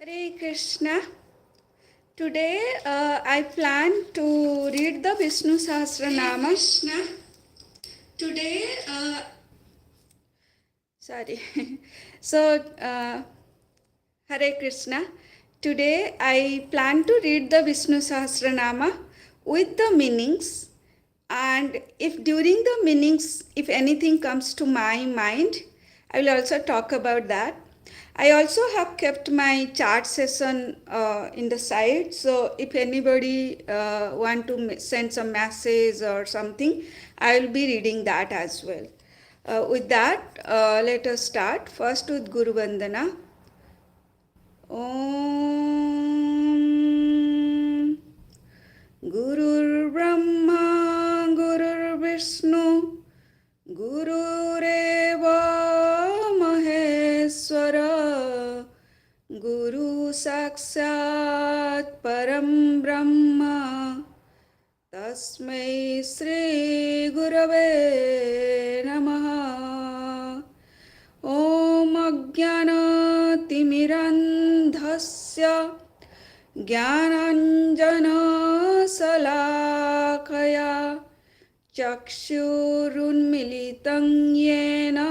Hare Krishna. Today I plan to read the Vishnu sahasranam. Hare Krishna. Today, sorry. So, Hare Krishna. Today I plan to read the Vishnu sahasranama with the meanings, and if during the meanings, if anything comes to my mind, I will also talk about that. I also have kept my chat session in the side, so if anybody want to send some message or something, I will be reading that as well. With that, let us start first with Guru Vandana. Om Gurur Brahma Gurur Vishnu Gurureva Maheswara Guru Sakshat Param Brahma Tasmai Sri Gurave Namaha. Om Ajnana Timirandhasya Jnananjana Salakaya Chakshurunmilitam Yena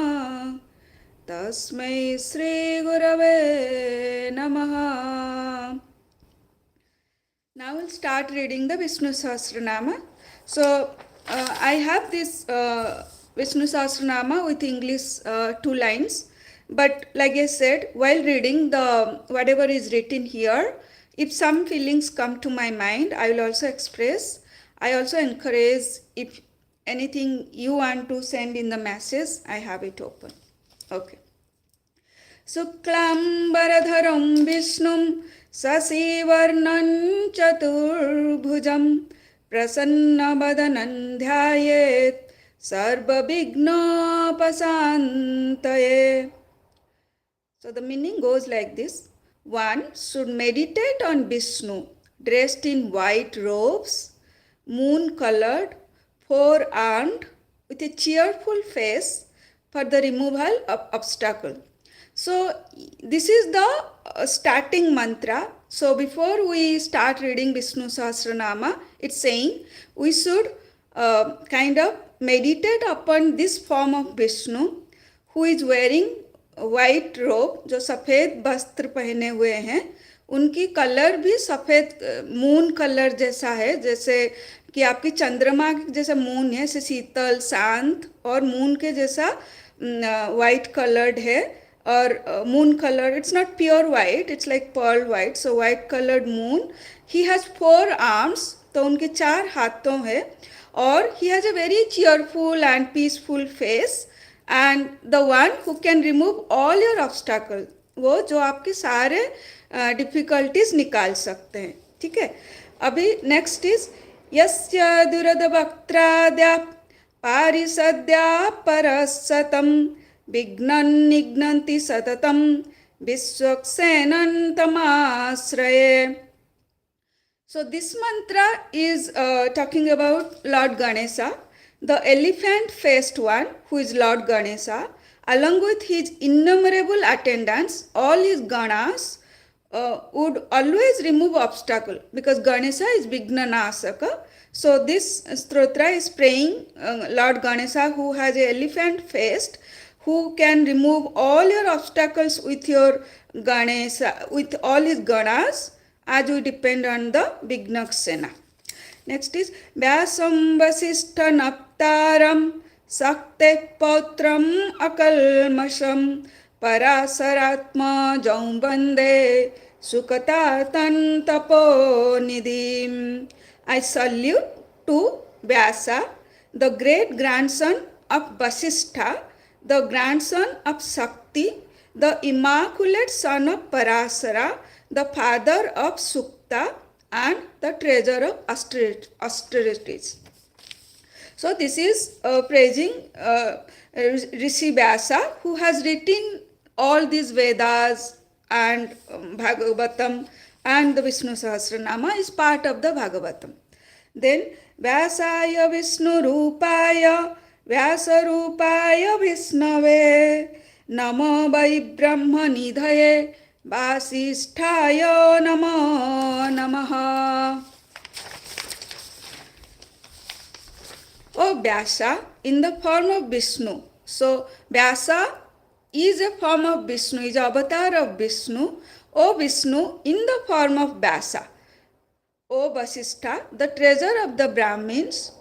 Tasmai Sri Gurave Namaha. Now we'll start reading the Vishnu Sahasranama. So I have this Vishnu Sahasranama with English 2 lines. But like I said, while reading the whatever is written here, if some feelings come to my mind, I will also express. I also encourage, if anything you want to send in the message, I have it open. Okay. Suklam Baradharam Vishnum Sasivarnan Chaturbhujam Prasanna Badanan Dhyayet Sarva Vigna Pasantaye. So the meaning goes like this. One should meditate on Vishnu, dressed in white robes, moon-colored, four-armed, with a cheerful face for the removal of obstacle. So this is the starting mantra. So before we start reading Vishnu Sahasranama, it's saying we should kind of meditate upon this form of Vishnu who is wearing white रोब, जो सफ़ेद वस्त्र पहने हुए हैं, उनकी colour भी सफ़ेद मून कलर जैसा है, जैसे कि आपकी चंद्रमा जैसा मून है, से शीतल शांत, और मून के जैसा वाइट कलर्ड है. और moon colour, it's not pure white, it's like pearl white. So white coloured moon. He has 4 arms, तो उनके 4 हाथों है. और he has a very cheerful and peaceful face. And the one who can remove all your obstacle, वो जो आपके सारे difficulties निकाल सकते हैं. ठीक है. अभी नेक्स्ट इज यस्य दुरदवक्त्राद्या पारिषद्या परसतम विघ्नं निघ्नन्ति सततं विश्वक्सेनं तमाश्रये. So this mantra is talking about Lord Ganesha, the elephant-faced one, who is Lord Ganesha, along with his innumerable attendants. All his ganas would always remove obstacle, because Ganesha is Vignanasaka. So this stotra is praying Lord Ganesha, who has an elephant-faced, who can remove all your obstacles with your Ganesha, with all his ganas, as we depend on the Vignaksena. Next is Vyasam Vasishtha Naptaram Sakte Pautram Akalmasham Parasaratma Jaumbande Sukatatan Tapo Nidim. I salute to Vyasa, the great grandson of Vasishtha, the grandson of Sakti, the immaculate son of Parasara, the father of Sukta, and the treasure of austerities. So this is praising Rishi Vyasa, who has written all these Vedas, and Bhagavatam, and the Vishnu Sahasranama is part of the Bhagavatam. Then Vyasaya Vishnu Rupaya Vyasa Rupaya Vishnave Namo Vai Brahma Nidhaye Vasisthaya Namo Namaha. O Vyasa in the form of Vishnu. So Vyasa is a form of Vishnu, is avatar of Vishnu. O Vishnu in the form of Vyasa. O Vasistha, the treasure of the Brahmins,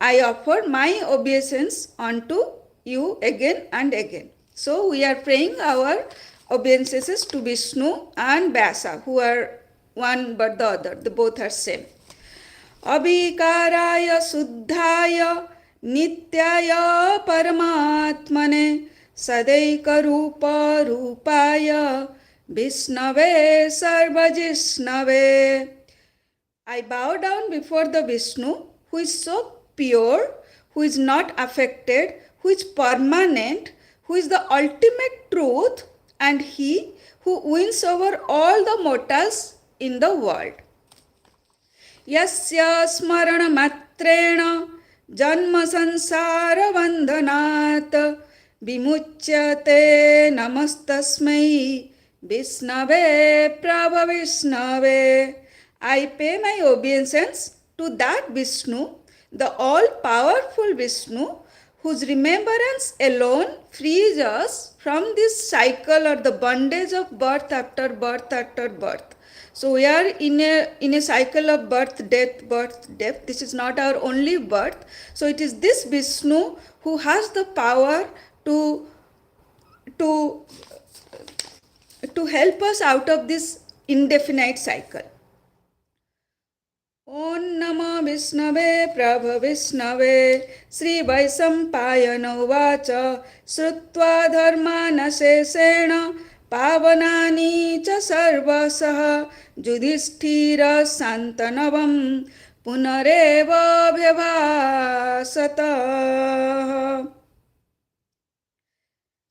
I offer my obeisance unto you again and again. So we are praying our obeisances to Vishnu and Vyasa, who are one but the other. The both are same. अविकाराय शुद्धाय नित्याय परमात्मने सदैकरूप रूपाय विष्णवे सर्वजिष्णवे. I bow down before the Vishnu, who is so pure, who is not affected, who is permanent, who is the ultimate truth, and he who wins over all the mortals in the world. यस्य स्मरणमात्रेण जन्म संसार बंधनात् विमुच्यते नमस्तस्मै विष्णवे प्रभविष्णवे. I pay my obeisance to that Vishnu, the all-powerful Vishnu, whose remembrance alone frees us from this cycle or the bondage of birth after birth after birth. So we are in a cycle of birth, death, birth, death. This is not our only birth. So it is this Vishnu who has the power to help us out of this indefinite cycle. Om Namo Vishnave Prabha Vishnave Sri Vaisampayana Uvacha Srutva Dharmana Sesena Pavanani Cha Sarvasah Yudhishthira Santanavam Punareva Bhyavasata.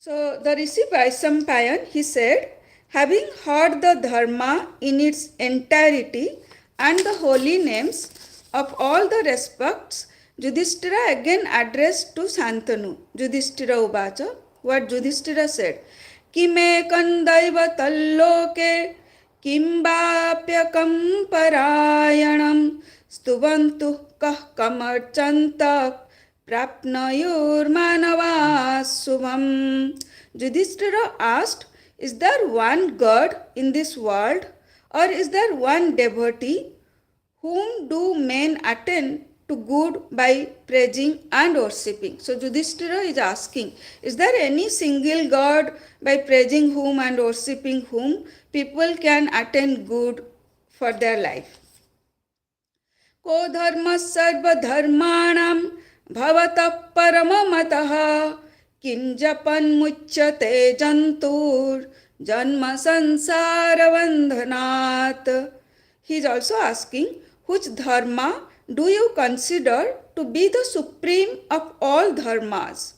So the Rishi Vaisampayan, he said, having heard the Dharma in its entirety and the holy names of all the respects, Yudhishthira again addressed to Santanu. Yudhishthira Uvacha, what Yudhishthira said, Kimekam daiva talloke kimbapyakam parayanam stuvantu kah kamarchantak prapnayur manavasubham. Yudhishthira asked, is there one God in this world, or is there one devotee whom do men attain to good by praising and worshipping? So Yudhishthira is asking, is there any single God by praising whom and worshipping whom people can attain good for their life? Ko dharma sarva dharmanam bhavatah paramamataha kinjapan muchyate jantur janma sansara bandhanat. He is also asking, which dharma do you consider to be the supreme of all dharmas?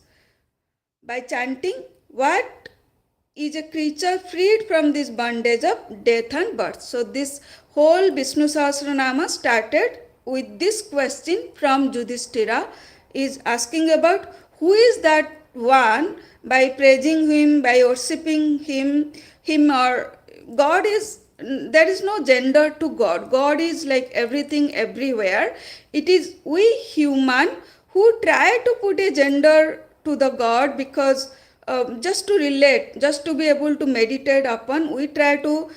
By chanting, what is a creature freed from this bondage of death and birth? So this whole Vishnu Sahasranama started with this question from Yudhishthira, is asking about who is that one, by praising him, by worshipping him or God is, there is no gender to God. God is like everything everywhere. It is we human who try to put a gender to the God because just to relate, just to be able to meditate upon, we try to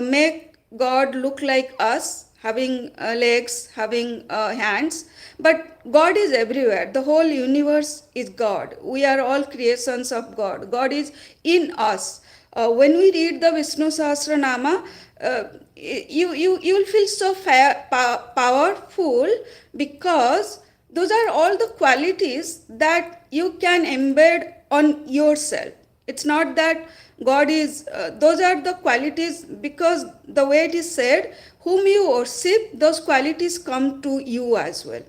make God look like us, having legs, having hands. But God is everywhere. The whole universe is God. We are all creations of God. God is in us. When we read the Vishnu Sahasranama, you will feel so powerful, because those are all the qualities that you can embed on yourself. It's not that God is, those are the qualities, because the way it is said, whom you worship, those qualities come to you as well.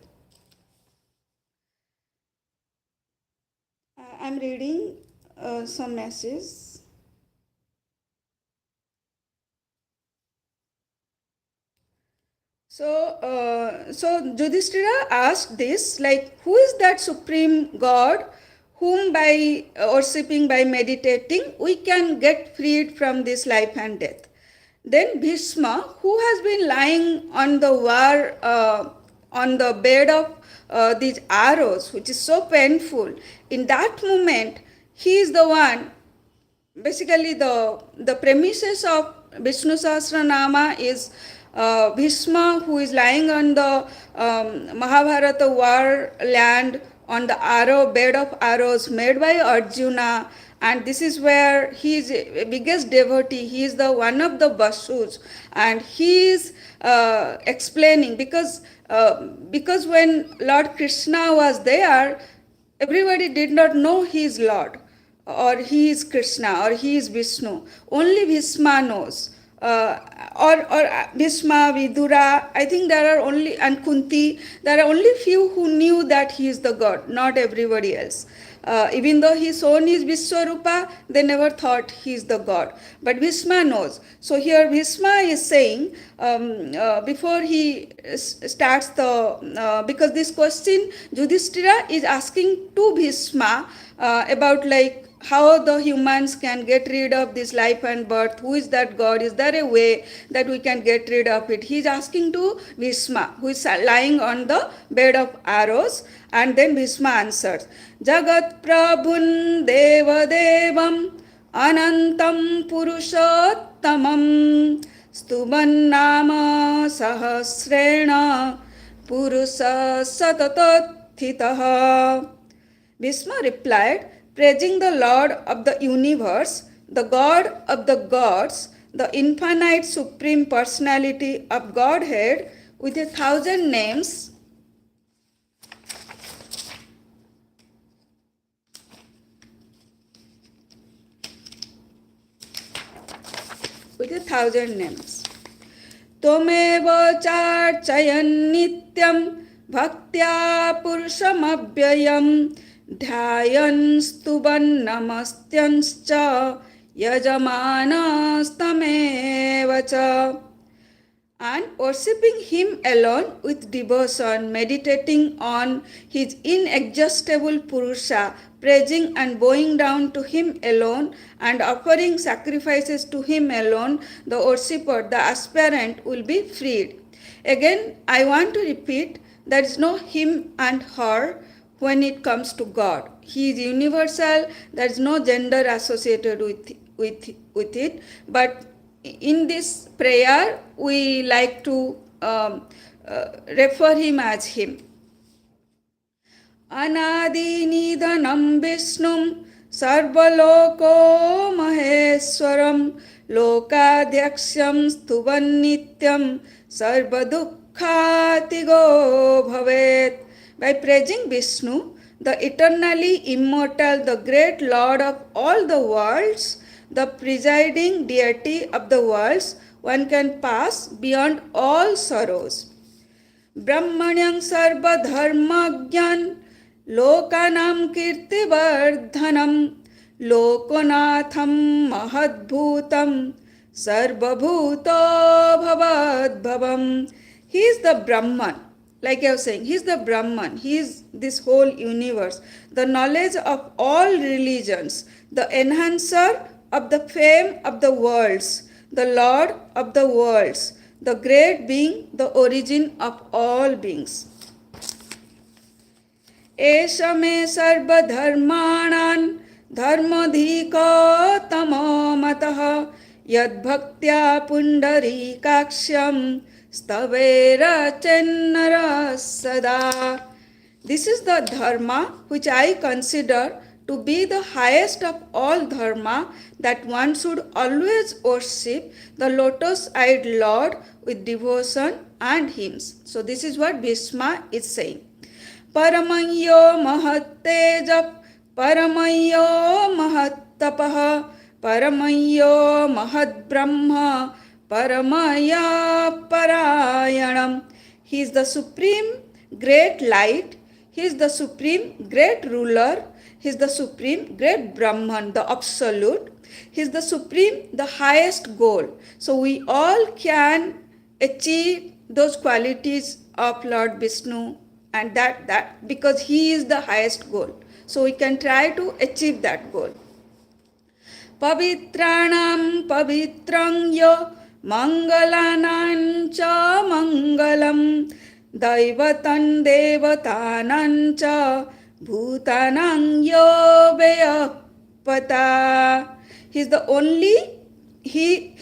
I'm reading some messages. So Yudhishthira asked this, like, who is that supreme God whom by worshipping, by meditating, we can get freed from this life and death. Then Bhishma, who has been lying on the on the bed of these arrows, which is so painful, in that moment, he is the one. Basically, the premises of Vishnu Sahasranama is Bhishma, who is lying on the Mahabharata war land on the bed of arrows made by Arjuna, and this is where he is a biggest devotee. He is the one of the Vasus, and he is explaining because when Lord Krishna was there, everybody did not know he is Lord, or he is Krishna, or he is Vishnu. Only Bhishma knows. Or Bhishma, Vidura, I think there are only, and Kunti, there are only few who knew that he is the God, not everybody else. Even though his own is Vishwarupa, they never thought he is the God. But Bhishma knows. So here Bhishma is saying, before he starts because this question Yudhishthira is asking to Bhishma about like how the humans can get rid of this life and birth. Who is that God? Is there a way that we can get rid of it? He is asking to Bhishma, who is lying on the bed of arrows. And then Bhishma answers, Jagat Prabhun Deva Devam Anantam Purushottamam Stuban Nama Sahasrena Purusha Satatathitaha. Bhishma replied, praising the Lord of the universe, the God of the gods, the infinite supreme personality of Godhead with 1,000 names, Tomeva charchayan nityam bhaktya purushamavyayam dhyayan stuban namastyanscha yajamanastamevacha. And worshipping him alone with devotion, meditating on his inexhaustible Purusha, praising and bowing down to him alone, and offering sacrifices to him alone, the worshipper, the aspirant, will be freed. Again, I want to repeat, there is no him and her when it comes to God. He is universal, there is no gender associated with it, but in this prayer, we like to refer him as him. Anadi nidhanam Vishnum sarvaloko maheswaram lokadhyaksham stuvan nityam sarvadukkhatigo bhavet. By praising Vishnu, the eternally immortal, the great Lord of all the worlds, the presiding deity of the worlds, one can pass beyond all sorrows. Brahmanyam sarva dharmagyan lokanam kirtivardhanam lokonatham mahadbhutam sarvabhuto bhavadbhavam. He is the Brahman. Like I was saying, he is the Brahman. He is this whole universe, the knowledge of all religions, the enhancer of the fame of the worlds, the Lord of the worlds, the great being, the origin of all beings. Esha me sarva dharmanan dharmadhika tamo mataha yad bhaktya pundarikaksham stavera chennara sada. This is the dharma which I consider to be the highest of all dharma, that one should always worship the lotus-eyed Lord with devotion and hymns. So this is what Bhishma is saying. Paramayyo mahattejap, paramayyo mahattapaha, paramayyo mahadbrahma, paramaya parayanam. He is the supreme great light. He is the supreme great ruler. He is the supreme great Brahman, the absolute. He is the supreme, the highest goal. So we all can achieve those qualities of Lord Vishnu, and that because he is the highest goal. So we can try to achieve that goal. Pavitranam pavitrang yo mangalanam cha mangalam daivatan devatanam cha bhutanam yo vayapata. He is the only, he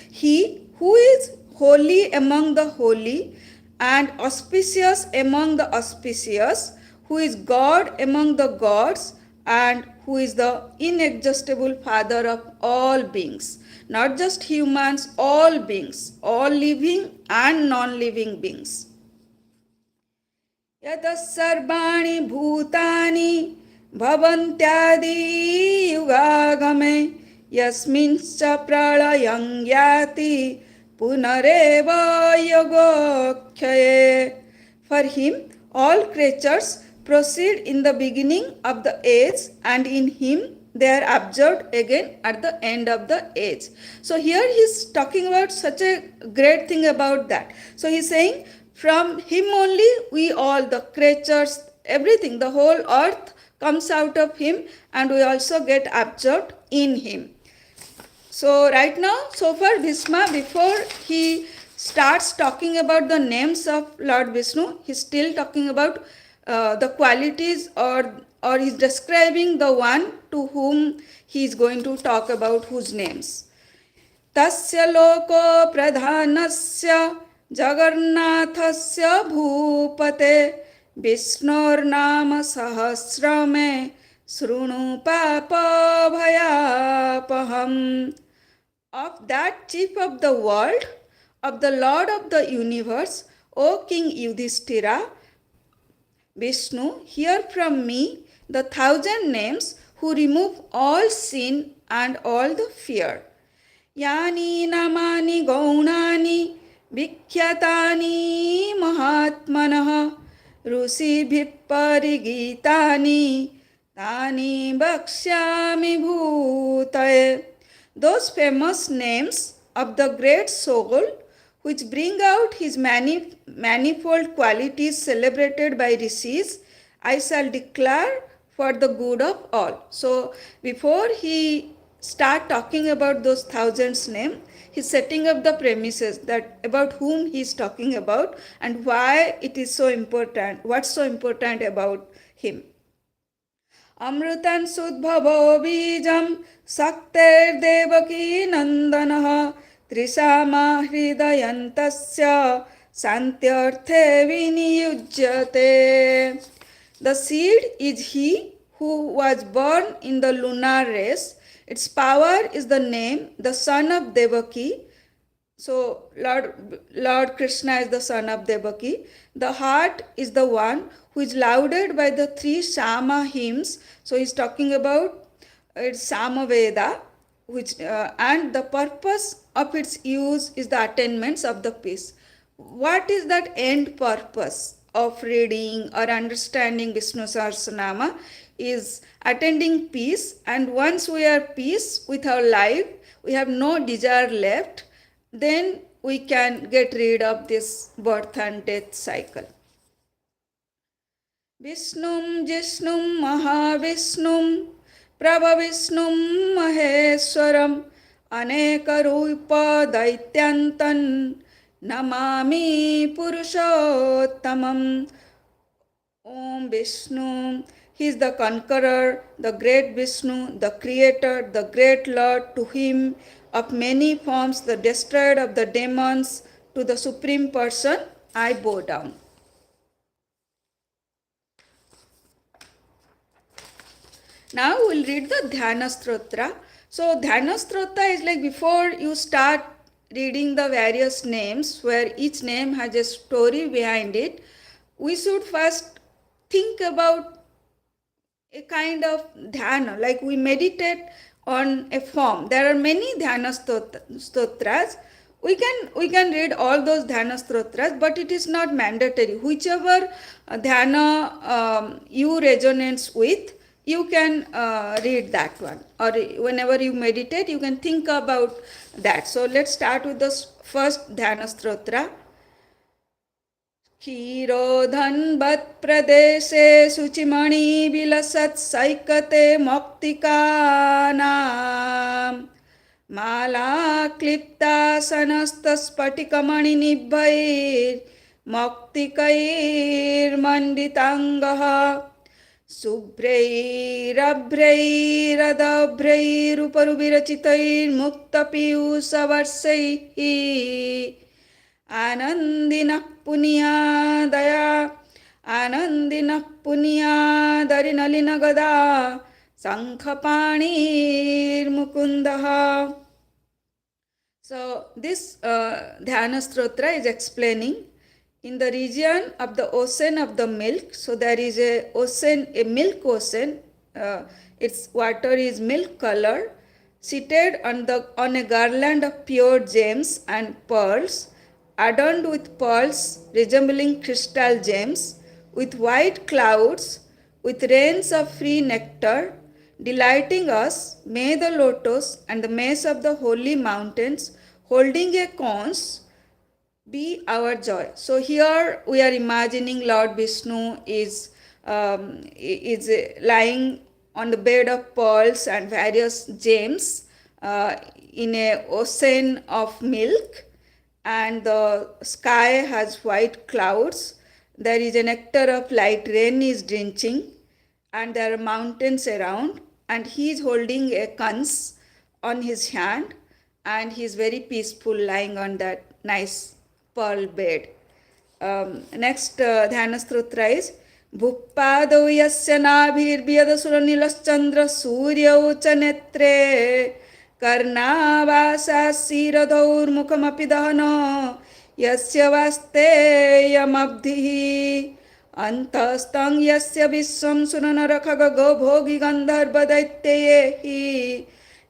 who is holy among the holy and auspicious among the auspicious, who is God among the gods, and who is the inexhaustible Father of all beings. Not just humans, all beings, all living and non-living beings. Yata sarvani bhutani bhavantyadi yugagame yasminscha pralayam yati punareva yogokyaye. For him, all creatures proceed in the beginning of the age, and in him they are absorbed again at the end of the age. So here he is talking about such a great thing about that. So he is saying, from him only we all, the creatures, everything, the whole earth comes out of him, and we also get absorbed in him. So right now, so far Bhishma, before he starts talking about the names of Lord Vishnu, he is still talking about the qualities, or he's describing the one to whom he is going to talk about, whose names. Tasya loko pradhanasya jagarnathasya bhupate Vishnur nama sahasrame srunu papa bhayapaham. Of that chief of the world, of the Lord of the universe, O King Yudhishthira, Vishnu, hear from me the 1,000 names who remove all sin and all the fear. Yani namani gaunani vikhyatani mahatmanah rusi bhipparigitani tani bhakshyami bhutaye. Those famous names of the great soul which bring out his manifold qualities celebrated by rishis, I shall declare for the good of all. So before he start talking about those 1,000 names, he's setting up the premises that about whom he is talking about and why it is so important, what's so important about him. Amrutan sudbhavo bijam sakter devaki nandanah Trisama hridayantasya santyarthe viniyujyate. The seed is he who was born in the lunar race. Its power is the name, the son of Devaki. So Lord Krishna is the son of Devaki. The heart is the one who is lauded by the 3 Sama hymns. So he is talking about its Sama Veda, which and the purpose of its use is the attainments of the peace. What is that end purpose of reading or understanding Vishnu Sahasranama? Is attaining peace, and once we are peace with our life, we have no desire left, then we can get rid of this birth and death cycle. Vishnum Jishnum Mahavishnum Prabhavishnum Maheswaram Anekarupa Daityantan Namami Purushottamam. Om Vishnu. He is the conqueror, the great Vishnu, the creator, the great Lord, to him of many forms, the destroyer of the demons, to the Supreme Person, I bow down. Now we'll read the Dhyana Stotra. So Dhyana Stotra is like before you start reading the various names, where each name has a story behind it, we should first think about a kind of dhyana, like we meditate on a form. There are many dhyana stotras. We can read all those dhyana stotras, but it is not mandatory. Whichever dhyana you resonates with, you can read that one. Or whenever you meditate, you can think about that. So let's start with the first dhyana stotra. क्षीरोधन्वत् प्रदेशे शुचिमणि विलसत् सैकते मौक्तिकानां माला क्लिप्तासनस्तस्फटिकमणिनिभैर्मौक्तिकैर्मण्डिताङ्गः शुभ्रैरभ्रैरदभ्रैरुपरुविरचितैर्मुक्तपीयूषवर्षैः आनन्दिनः पुनीयादरिनलिनगदा शङ्खपाणिर्मुकुन्दः. So this dhyana stotra is explaining in the region of the ocean of the milk. So there is a ocean, a milk ocean. Its water is milk color, seated on a garland of pure gems and pearls, adorned with pearls resembling crystal gems, with white clouds, with rains of free nectar, delighting us. May the lotus and the maize of the holy mountains, holding a conch, be our joy. So here we are imagining Lord Vishnu is lying on the bed of pearls and various gems in a ocean of milk, and the sky has white clouds. There is a nectar of light rain is drenching, and there are mountains around, and he is holding a conch on his hand, and he is very peaceful lying on that nice pearl bed. Next dhyana stotra is Bhuppadau yasya nabhirvyadasuranilashchandra suryau cha netre karnavasa siradhaur mukhamapi dahana yasya vasteyamabdhihi antastang yasya vishwam sunanarakhaga bhogi gandharva daityehi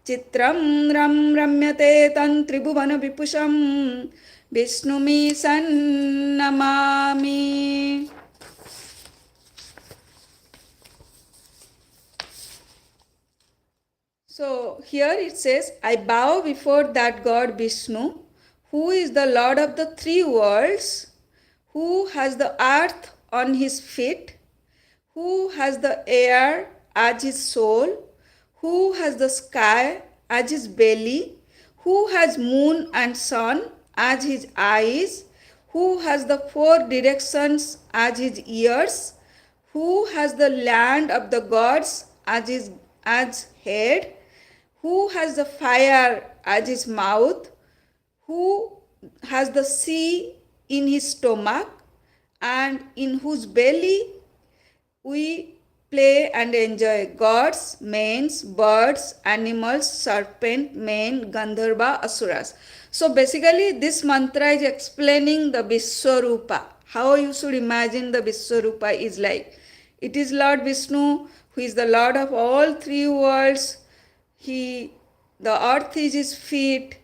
chitram ram ramyate tan tribhuvana vipusham Vishnumi Sannamami. So here it says, I bow before that God Vishnu, who is the Lord of the three worlds, who has the earth on his feet, who has the air as his soul, who has the sky as his belly, who has moon and sun as his eyes, who has the four directions as his ears, who has the land of the gods as his head, who has the fire as his mouth, who has the sea in his stomach, and in whose belly we play and enjoy gods, mains, birds, animals, serpent, men, Gandharva, Asuras. So basically this mantra is explaining the Vishwarupa. How you should imagine the Vishwarupa is like. It is Lord Vishnu who is the Lord of all three worlds. The earth is his feet,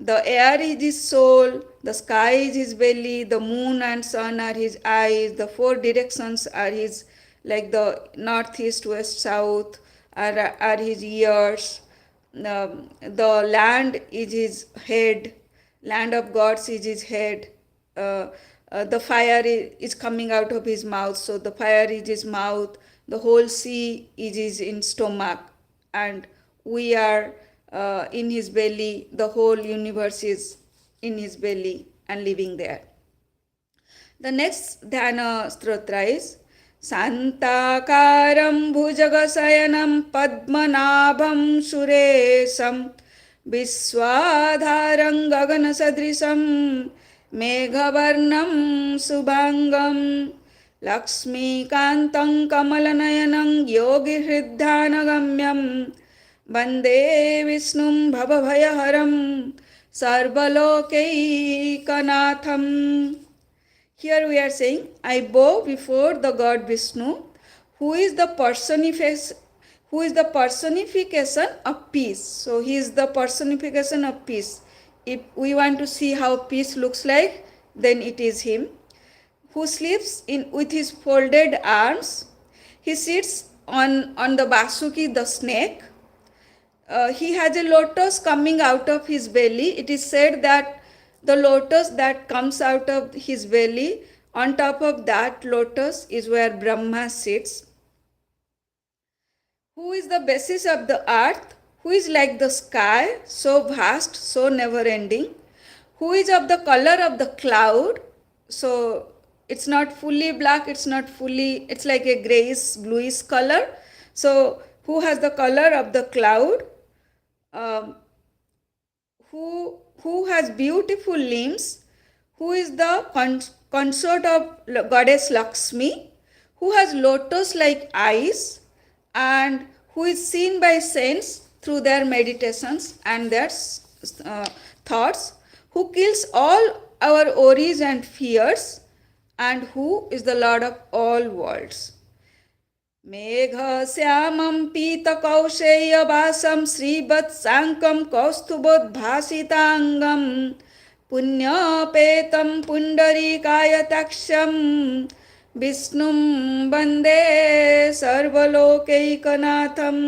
the air is his soul, the sky is his belly, the moon and sun are his eyes, the four directions are his, like the north, east, west, south are his ears. The land is his head, land of gods is his head. The fire is coming out of his mouth, so the fire is his mouth. The whole sea is his stomach, and we are in his belly. The whole universe is in his belly and living there. The next dhyana stotra is Santakaram bhujagasayanam padmanabham suresam Viswadharang gaganasadrisam meghavarnam subhangam Lakshmi kantam kamalanayanam yogi hriddhanagamyam Vande Vishnum bhavabhayaharam sarvalokekanatham. Here we are saying, I bow before the God Vishnu, who is the personification of peace. So he is the personification of peace. If we want to see how peace looks like, then it is him. Who sleeps with his folded arms. He sits on the Vasuki, the snake. He has a lotus coming out of his belly. It is said that the lotus that comes out of his belly On top of that lotus is where Brahma sits, who is the basis of the earth, who is like the sky, so vast, so never ending, who is of the color of the cloud, so it's not fully black, it's like a grayish, bluish color. So, who has the color of the cloud, um, who has beautiful limbs, who is the consort of goddess Lakshmi, who has lotus like eyes, and who is seen by saints through their meditations and their uh, thoughts, who kills all our worries and fears, and who is the Lord of all worlds. मेघश्यामं पीतकौशेयवासं श्रीवत्साङ्कं कौस्तुभोद्भासिताङ्गं पुण्यपेतं पुण्डरीकायताक्षं विष्णुं वन्दे सर्वलोकैकनाथम्.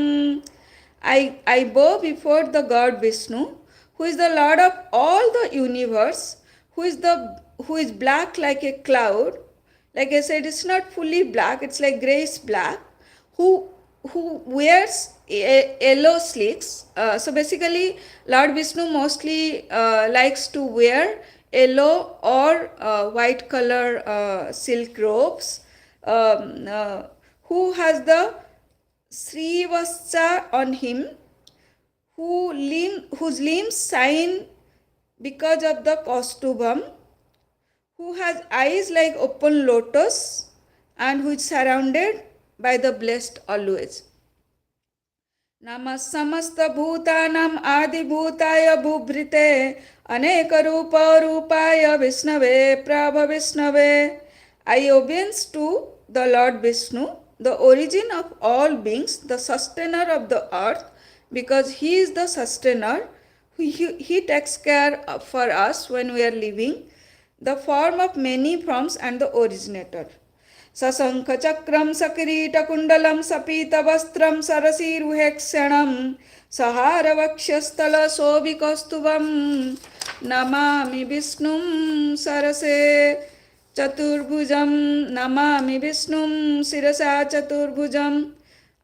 I bow before the God Vishnu, who is the Lord of all the universe, who is black like a cloud. Like I said, it's not fully black, it's like grayish black, who wears yellow slicks. So basically, Lord Vishnu mostly likes to wear yellow or white color silk robes. Who has the Srivascha on him, whose limbs shine because of the Kaustubham, who has eyes like open lotus, and who is surrounded by the blessed always. Namah samasta bhutanam adi bhutaya bhubrite aneka rupa rupaya Vishnave prabha Vishnave. I obeys to the Lord Vishnu, the origin of all beings, the sustainer of the earth, because he is the sustainer. He takes care for us when we are living, the form of many forms and the originator. Sasankha chakram sakirita kundalam sapita vastram sarasiruheksanam sahara vakshastala sobhikastuvam namami Vishnum sarase Chaturbhujam, Namami Vishnum Sirasa Chaturbhujam.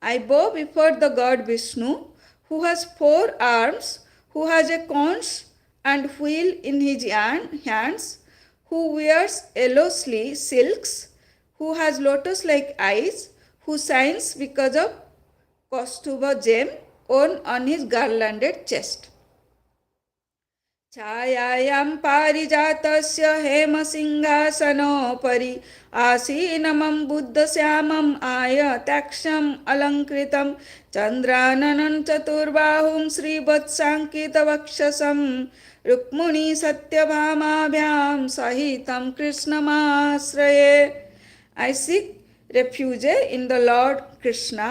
I bow before the God Vishnu, who has 4 arms, who has a conch and wheel in his hands, who wears yellow silks, who has lotus-like eyes, who shines because of Kaustubha gem on his garlanded chest. छायायां पारिजातस्य हेमसिंहासनोपरि आसीनमं बुद्धश्यामम् आयताक्षम् अलङ्कृतं चन्द्राननं चतुर्बाहुं श्रीवत्साङ्कितवक्षसं Rukmini सत्यभामाभ्यां सहितं कृष्णमाश्रये. I seek refuge in the Lord Krishna,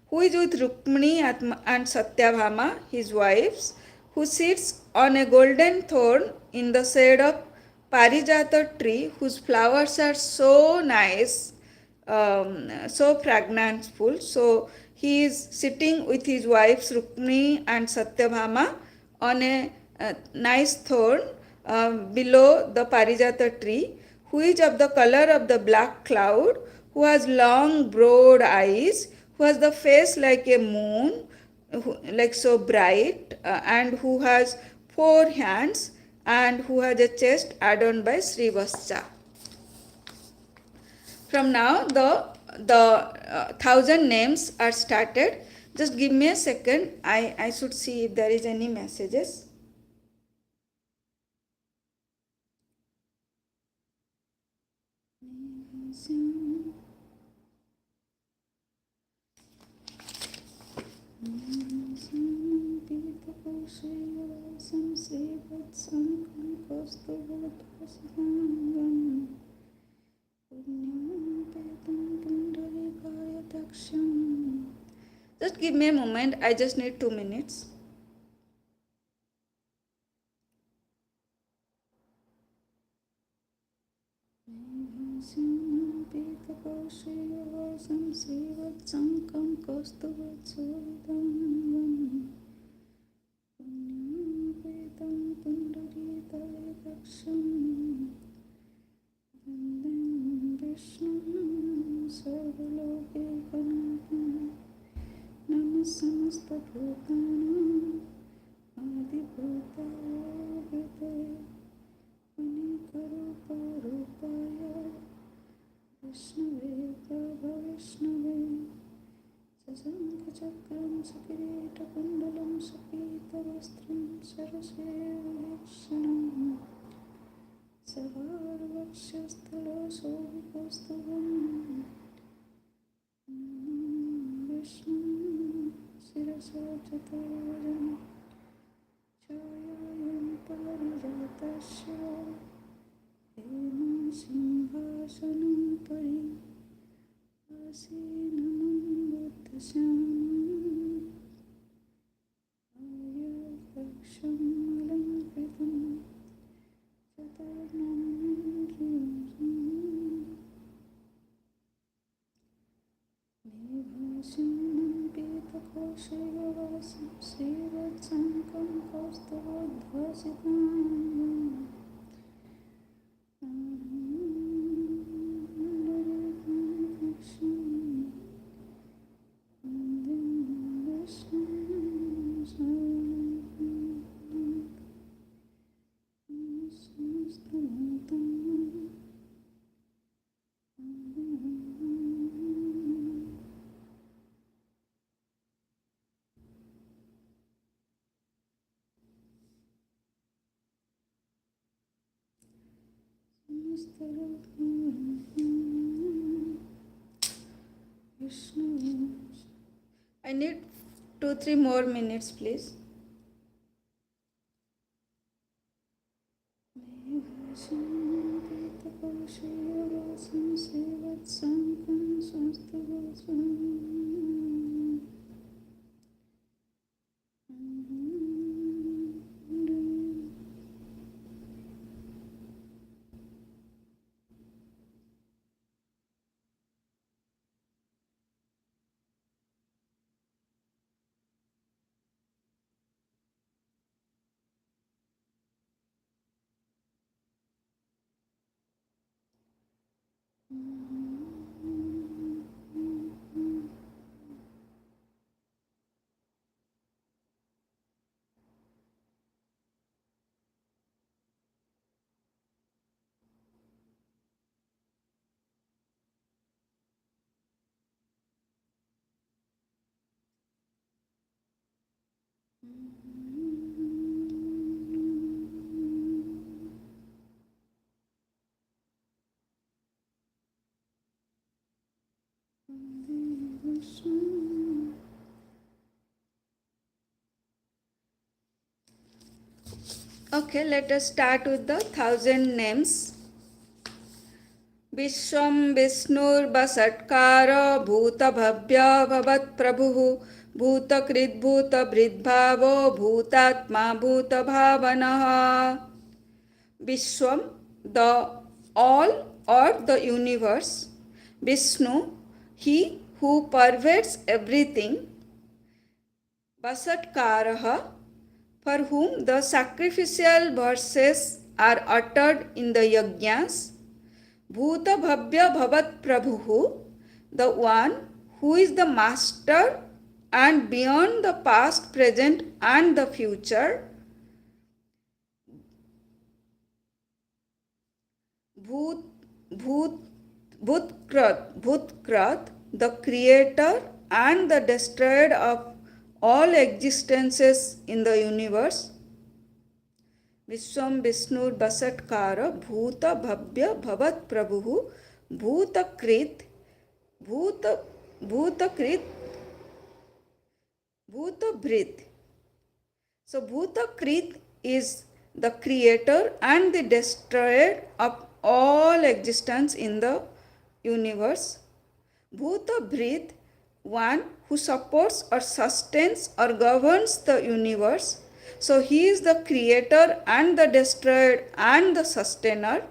who is with Rukmini and Satyabhama, his wives, who sits on a golden throne in the shade of Parijata tree, whose flowers are so nice, so fragrantful. So he is sitting with his wives Rukmini and Satyabhama on a nice throne below the Parijata tree, who is of the color of the black cloud, who has long broad eyes, who has the face like a moon, like so bright, and who has 4 hands, and who has a chest adorned by Srivascha. From now the 1000 names are started. Just give me a second. I should see if there is any messages. Just give me a moment. I just need 2 minutes. sarasranam savarvakshasthalasovikastavam Vishnu sirasajatajan chayayam parijatasya ema simhasanam pari asinamam buddhasyam ayakaksham alankritam chatarnam Vishnu Pitakoshayavasam Srivatsankam Kaustavadhasitam I need 2-3 more minutes, please. Okay, let us start with the 1,000 names. Vishwam Vishnur Basatkara Bhuta Bhavya Bhavat Prabhu Bhuta Krit Bhuta Bridbhavo Bhutatma Bhuta Bhavanaha. Vishwam, the all or the universe. Vishnu, he who pervades everything. Basatkaraha, for whom the sacrificial verses are uttered in the yajnas. Bhuta Bhavya Bhavat Prabhu, the one who is the master and beyond the past, present and the future. Bhutkrat, the creator and the destroyer of all existences in the universe. Vishwam Vishnur Basatkara Bhuta Bhavya Bhavat Prabhu Bhutakrit Brit. So Bhutakrit is the creator and the destroyer of all existence in the universe. Bhutabhrit, one who supports or sustains or governs the universe. So he is the creator and the destroyer and the sustainer.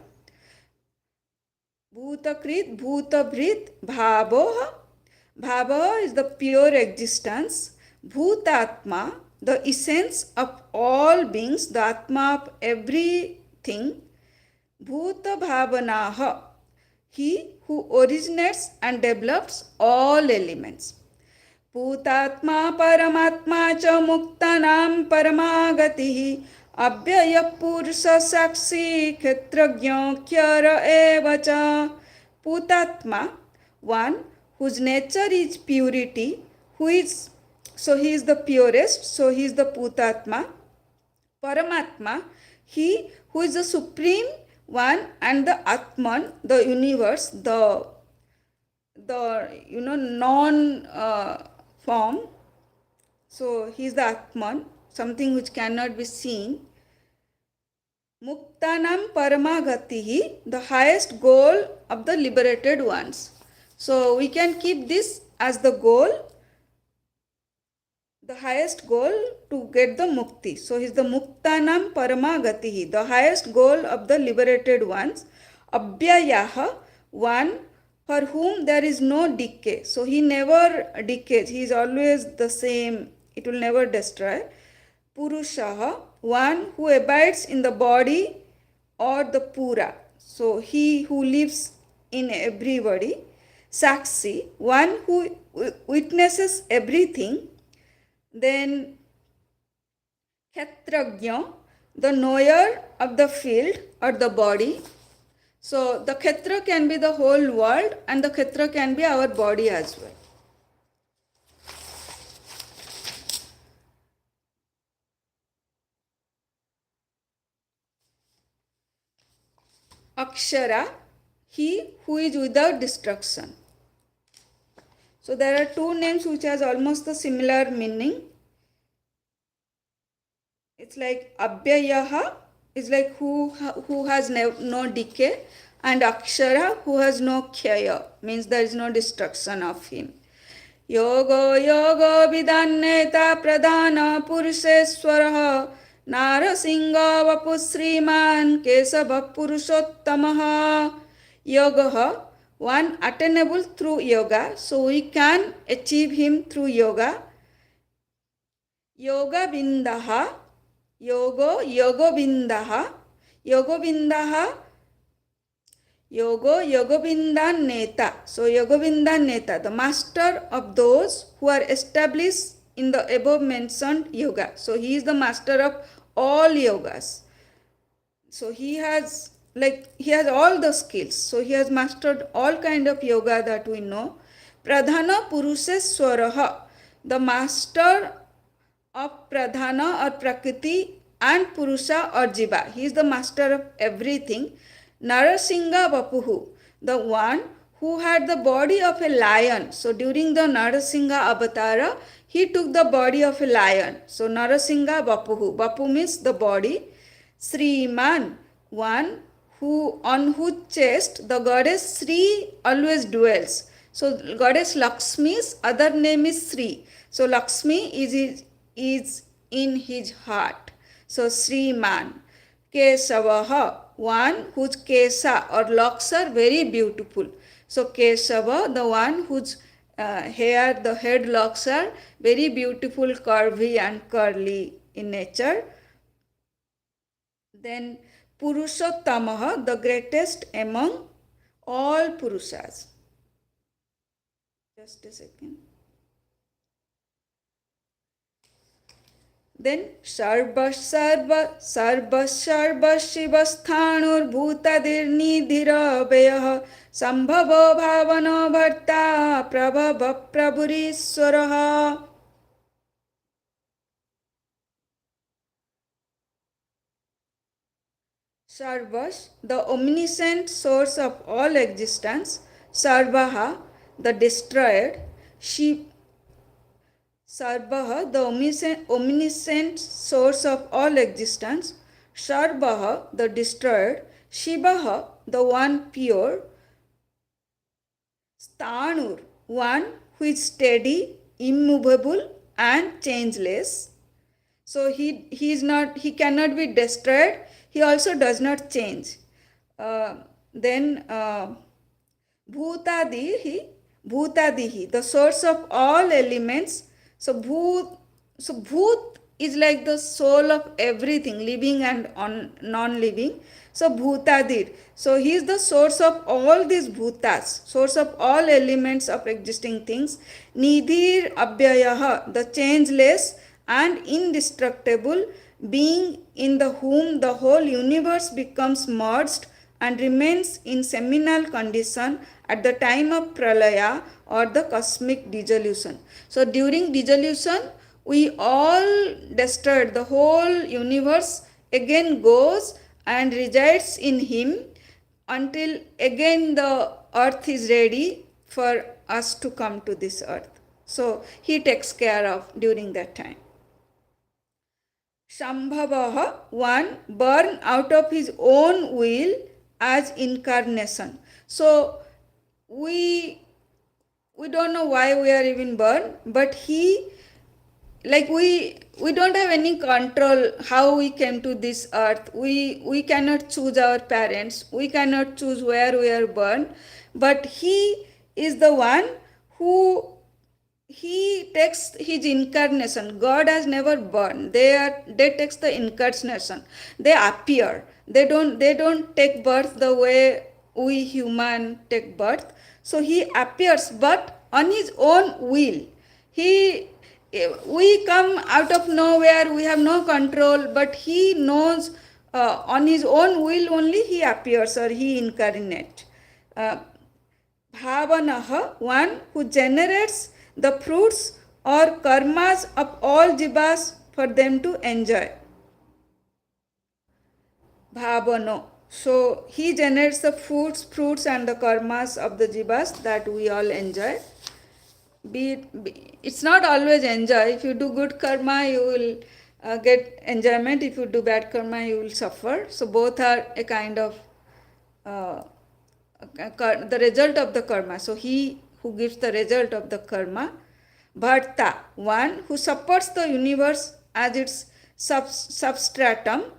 Bhutakrit, Bhutabhrit, Bhavoha. Bhava is the pure existence. Bhutatma, the essence of all beings, the Atma of everything. Bhuta Bhavanaha, he who originates and develops all elements. Bhutatma Paramatma cha Muktanam Paramagatihi Abhyaya Purusha Sakshi Khetrajna Khyara Evacha. Bhutatma, one whose nature is purity, he is the purest, so he is the Bhutatma. Paramatma, he who is the supreme one and the Atman, the universe, the non form. So he is the Atman, something which cannot be seen. Muktanam Paramagatihi, the highest goal of the liberated ones. So we can keep this as the goal, the highest goal to get the mukti. So he is the Muktanam Paramagatihi, the highest goal of the liberated ones. Abhyayaha, one for whom there is no decay. So he never decays, he is always the same, it will never destroy. Purushaha, one who abides in the body or the Pura. So he who lives in everybody. Saksi, one who witnesses everything. Then Kshetrajna, the knower of the field or the body. So the Kshetra can be the whole world and the Kshetra can be our body as well. Akshara, he who is without destruction. So there are two names which has almost the similar meaning. It's like Abhyayaha is like who has no decay, and Akshara who has no khyaya, means there is no destruction of him. Yoga yoga vidanneta pradhana purusheswaraha Narasingha vapu Sriman Kesava Purushottamaha. Yoga, one attainable through yoga, so we can achieve him through yoga. Yoga Vindaha, Yoga Vindaha, Yoga Vindaha, Yoga Vindan Neta. So Yoga Vindan Neta, the master of those who are established in the above mentioned yoga. So he is the master of all yogas. So he has all the skills. So he has mastered all kind of yoga that we know. Pradhana Purusheswaraha, the master of Pradhana or Prakriti and Purusha or Jiva. He is the master of everything. Narasingha Vapuhu, the one who had the body of a lion. So during the Narasingha Avatara, he took the body of a lion. So Narasingha Vapuhu. Vapu means the body. Sriman, one who on whose chest the goddess Sri always dwells. So goddess Lakshmi's other name is Sri. So Lakshmi is in his heart. So Sriman. Kesavaha, one whose kesa or locks are very beautiful. So Kesava, the one whose hair, the head locks are very beautiful, curvy and curly in nature. Then Purushottamaha, the greatest among all Purushas. Just a second. Then Sarva Shivasthanur Bhutadir Nidhira Veyaha Sambhava Bhavana Bharta Prabhava Prabhuriswaraha. Sarvash, the omniscient source of all existence. Sarvaha, the destroyed. Sarvaha, the omniscient source of all existence. Sarvaha, the destroyed. Shivaha, the one pure. Stanur, one who is steady, immovable and changeless. So he cannot be destroyed. He also does not change. Then Bhutadihi, the source of all elements. So Bhut is like the soul of everything, living and non-living. So Bhutadir. So he is the source of all these bhutas, source of all elements of existing things. Nidhir Abhyayaha, the changeless and indestructible being in the whom the whole universe becomes merged and remains in seminal condition at the time of pralaya or the cosmic dissolution. So during dissolution, we all destroyed, the whole universe again goes and resides in him until again the earth is ready for us to come to this earth. So he takes care of during that time. Shambhavaha, one born out of his own will as incarnation. So we don't know why we are even born, but he, like we don't have any control how we came to this earth. We cannot choose our parents, we cannot choose where we are born, but he is the one who he takes his incarnation. God has never born. They takes the incarnation. They appear. They don't take birth the way we human take birth. So he appears, but on his own will. We come out of nowhere. We have no control, but he knows on his own will only he appears or he incarnate. Bhavanaha, one who generates the fruits or karmas of all jivas for them to enjoy. Bhavano. So he generates the fruits and the karmas of the jivas that we all enjoy. It's not always enjoy. If you do good karma, you will get enjoyment. If you do bad karma, you will suffer. So both are a kind of the result of the karma. So he who gives the result of the karma. Bharta, one who supports the universe as its substratum.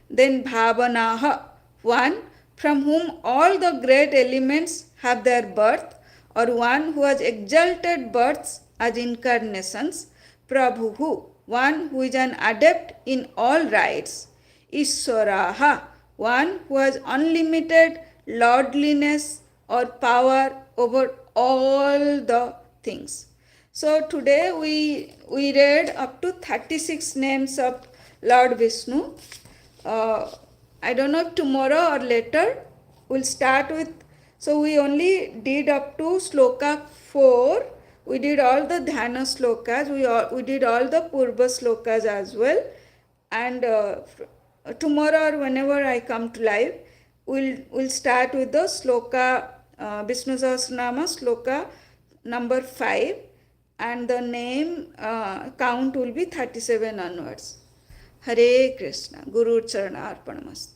Then Bhavanaha, one from whom all the great elements have their birth, or one who has exalted births as incarnations. Prabhuhu, one who is an adept in all rights. Ishwaraha, one who has unlimited lordliness or power over all the things. So today we read up to 36 names of Lord Vishnu. I don't know if tomorrow or later we'll start with, so we only did up to sloka 4. We did all the dhyana slokas, we did all the purva slokas as well. And tomorrow or whenever I come to live, we'll start with the sloka, Vishnu sahasranama sloka number 5, and the name count will be 37 onwards. Hare Krishna. Guru Charana Arpanamastu.